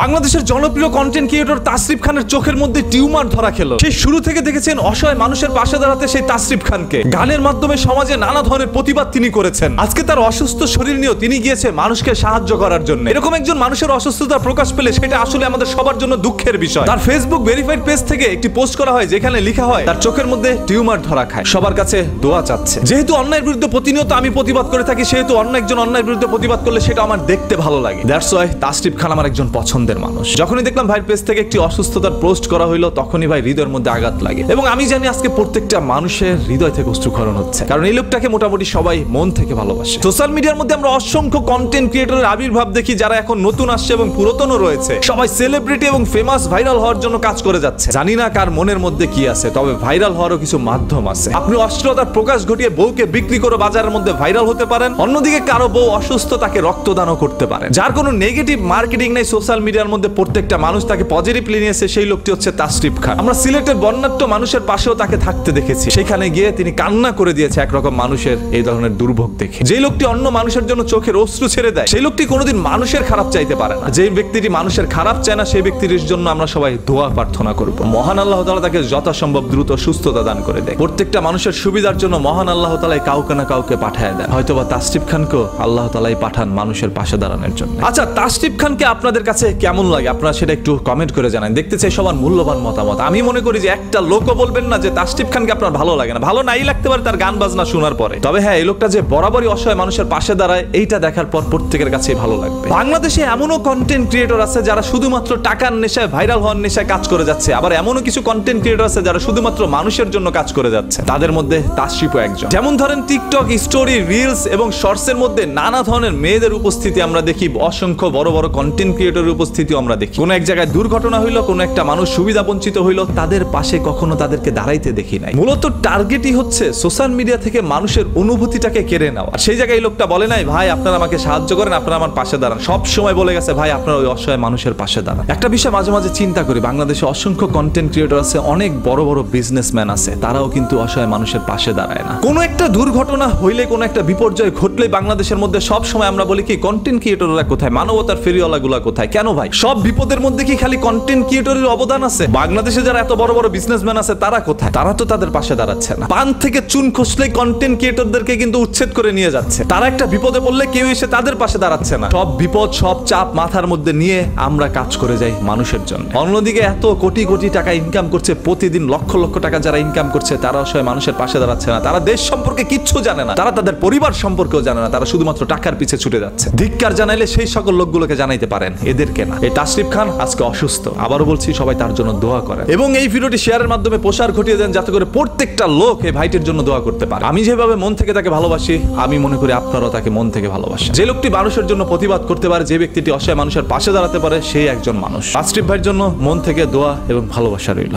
বাংলাদেশের জনপ্রিয় content creator Tasrif খানের চোখের মধ্যে টিউমার ধরা খেলো। সেই শুরু থেকে দেখেছেন অসহায় মানুষের পাশে দাঁড়াতে সেই তাসরিফ খানকে। গানের মাধ্যমে সমাজে নানা ধরনের প্রতিবাদ তিনি করেছেন। আজকে তার অসুস্থ শরীর নিয়েও তিনি গিয়েছে মানুষকে সাহায্য করার জন্য। এরকম একজন মানুষের অসুস্থতা প্রকাশ পেলে সেটা আসলে আমাদের সবার জন্য দুঃখের বিষয়। তার ফেসবুক ভেরিফাইড পেজ থেকে একটি পোস্ট করা হয় যেখানে লেখা হয় তার চোখের মধ্যে টিউমার ধরা খায়, সবার কাছে দোয়া চাচ্ছে। যেহেতু অন্যায়ের বিরুদ্ধে প্রতিনিয়ত আমি প্রতিবাদ করে থাকি, সেহেতু অন্য একজন অন্যায়ের বিরুদ্ধে প্রতিবাদ করলে সেটা আমার দেখতে ভালো লাগে। দ্যাটস ওয়াই তাসরিফ খান আমার একজন পছন্দের মানুষ। যখনই দেখলাম ভাইয়ের পেজ থেকে একটি অসুস্থতার পোস্ট করা হইলো, তখনই ভাই হৃদয়ের মধ্যে আঘাত লাগে। এবং আমি জানি আজকে প্রত্যেকটা মানুষের হৃদয় থেকে অশ্রুক্ষরণ হচ্ছে, কারণ এই লোকটাকে মোটামুটি সবাই মন থেকে ভালোবাসে। সোশ্যাল মিডিয়ার মধ্যে আমরা অসংখ্য কন্টেন্ট ক্রিয়েটরের আবির্ভাব দেখি, যারা এখন নতুন আসছে এবং পুরাতনও রয়েছে। সবাই সেলিব্রিটি এবং ফেমাস ভাইরাল হওয়ার জন্য কাজ করে যাচ্ছে। জানি না কার মনের মধ্যে কি আছে, তবে ভাইরাল হওয়ারও কিছু মাধ্যম আছে। আপনি অশ্লীলতার প্রকাশ ঘটিয়ে বউকে বিক্রি করে বাজারের মধ্যে ভাইরাল হতে পারেন, অন্যদিকে কারো বউ অসুস্থ, তাকে রক্তদানও করতে পারেন। যার কোনো নেগেটিভ মার্কেটিং নেই সোশ্যাল মিডিয়ার মধ্যে, প্রত্যেকটা মানুষ তাকে পজিটিভলি নিয়েছে। সেই লোকটি হচ্ছে তাসরিফ খান। আমরা সিলেটের বন্যাঢ্য মানুষের পাশেও তাকে থাকতে দেখেছি। সেখানে গিয়ে তিনি কান্না করে দিয়েছে একরকম মানুষের এই ধরনের দুর্ভোগ দেখে। যে লোকটি অন্য মানুষের জন্য চোখের অশ্রু ছেড়ে দেয়, সেই লোকটি কোনোদিন মানুষের খারাপ চাইতে পারে না। যে ব্যক্তিটি মানুষের খারাপ চায় না, সেই ব্যক্তির জন্য আমরা সবাই দোয়া প্রার্থনা করব। মহান আল্লাহ তাআলা তাকে যথাসম্ভব দ্রুত সুস্থতা দান করে দেয়। প্রত্যেকটা মানুষের সুবিধার জন্য মহান আল্লাহ তাআলা কাউকে না কাউকে পাঠায় দেয়। হয়তোবা তাসরিফ খানকেও আল্লাহ তাআলাই পাঠান মানুষের পাশে দাঁড়ানোর জন্য। আচ্ছা, তাসরিফ খানকে আপনাদের কাছে কেমন লাগে আপনারা সেটা একটু কমেন্ট করে জানান। দেখতে চাই সবার মূল্যবান মতামত। আমি মনে করি যে একটা লোকও বলবেন না যে তাসরিফ খানকে আপনার ভালো লাগে না। ভালো নাই লাগতে পারে তার গান বাজনা শোনার পরে, তবে হ্যাঁ, এই লোকটা যে বরাবরই অসহায় মানুষের পাশে দাঁড়ায়, এইটা দেখার পর প্রত্যেকের কাছেই ভালো লাগবে। বাংলাদেশে এমনও কন্টেন্ট ক্রিয়েটর আছে যারা শুধুমাত্র টাকার নেশায়, ভাইরাল হওয়ার নেশায় কাজ করে যাচ্ছে। আবার এমনও কিছু কন্টেন্ট ক্রিয়েটর আছে যারা শুধুমাত্র মানুষের জন্য কাজ করে যাচ্ছে। তাদের মধ্যে তাসরিফও একজন। যেমন ধরেন টিকটক স্টোরি, রিলস এবং শর্টসের মধ্যে নানা ধরনের মেয়েদের উপস্থিতি আমরা দেখি, অসংখ্য বড় বড় কন্টেন্ট ক্রিয়েটরের উপস্থিতিও আমরা দেখি। কোনো এক জায়গায় দুর্ঘটনা হইলো, কোনো একটা মানুষ সুবিধা বঞ্চিত হইলো, তাদের পাশে কখনো তাদেরকে দাঁড়াইতে দেখি নাই। মূলত টার্গেটই হচ্ছে সোশ্যাল মিডিয়া থেকে মানুষের অনুভূতিটাকে কেড়ে নেওয়া। সেই জায়গায় এই লোকটা বলে নাই ভাই আপনারা আমাকে সাহায্য করেন, আপনারা আমার পাশে দাঁড়ান। সব সময় বলে গেছে ভাই আপনারা ওই অসহায় মানুষের পাশে দাঁড়ান। একটা বিষয় মাঝে মাঝে চিন্তা করি, বাংলাদেশে অসংখ্য কন্টেন্ট ক্রিয়েটর আছে, অনেক বড় বড় বিজনেসম্যান আছে, তারাও কিন্তু অসহায় মানুষের পাশে দাঁড়ায় না। কোনো একটা দুর্ঘটনা হইলে, কোনো একটা বিপর্যয় ঘটলে বাংলাদেশের মধ্যে সব সময় আমরা বলি কি কন্টেন্ট ক্রিয়েটররা কোথায়, মানবতার ফেরিওয়ালাগুলা কোথায়? কেন ভাই সব বিপদের মধ্যে কি খালি কন্টেন্ট ক্রিয়েটরের অবদান আছে? বাংলাদেশে যারা এত বড় বড় বিজনেসম্যান আছে তারা কোথায়? তারা তো তাদের পাশে দাঁড়াচ্ছে না। পান থেকে চুন খসলে কন্টেন্ট ক্রিয়েটরদেরকে কিন্তু উচ্ছেদ করে নিয়ে যাচ্ছে। তারা একটা বিপদে পড়লে কেউ এসে তাদের পাশে দাঁড়াচ্ছে না। সব বিপদ, সব চাপ মাথার মধ্যে নিয়ে আমরা কাজ করে যাই মানুষের জন্য। অন্যদিকে এত কোটি কোটি টাকা ইনকাম করছে, প্রতিদিন লক্ষ লক্ষ টাকা যারা ইনকাম করছে, তারা অসহায় মানুষের পাশে দাঁড়াচ্ছে না। তারা দেশ সম্পর্কে কিচ্ছু জানে না, তারা তাদের পরিবার সম্পর্কেও জানে না, তারা শুধুমাত্র টাকার পিছে ছুটে যাচ্ছে। ধিক্কার জানাইলে সেই সকল লোকগুলোকে জানাইতে পারেন, এদেরকে না। এই তাসরিফ খান আজকে অসুস্থ, আবারও বলছি সবাই তার জন্য দোয়া করেন এবং এই ভিডিওটি শেয়ারের মাধ্যমে প্রসার ঘটিয়ে দেন, যাতে করে প্রত্যেকটা লোক এই ভাইটির জন্য দোয়া করতে পারে। আমি যেভাবে মন থেকে তাকে ভালোবাসি, আমি মনে করি আপনারাও তাকে মন থেকে ভালোবাসেন। যে লোকটি মানুষের জন্য প্রতিবাদ করতে পারে, যে ব্যক্তিটি অসহায় মানুষের পাশে দাঁড়াতে পারে, সেই একজন মানুষ। তাসরিফ ভাইয়ের জন্য মন থেকে দোয়া এবং ভালোবাসা রইল।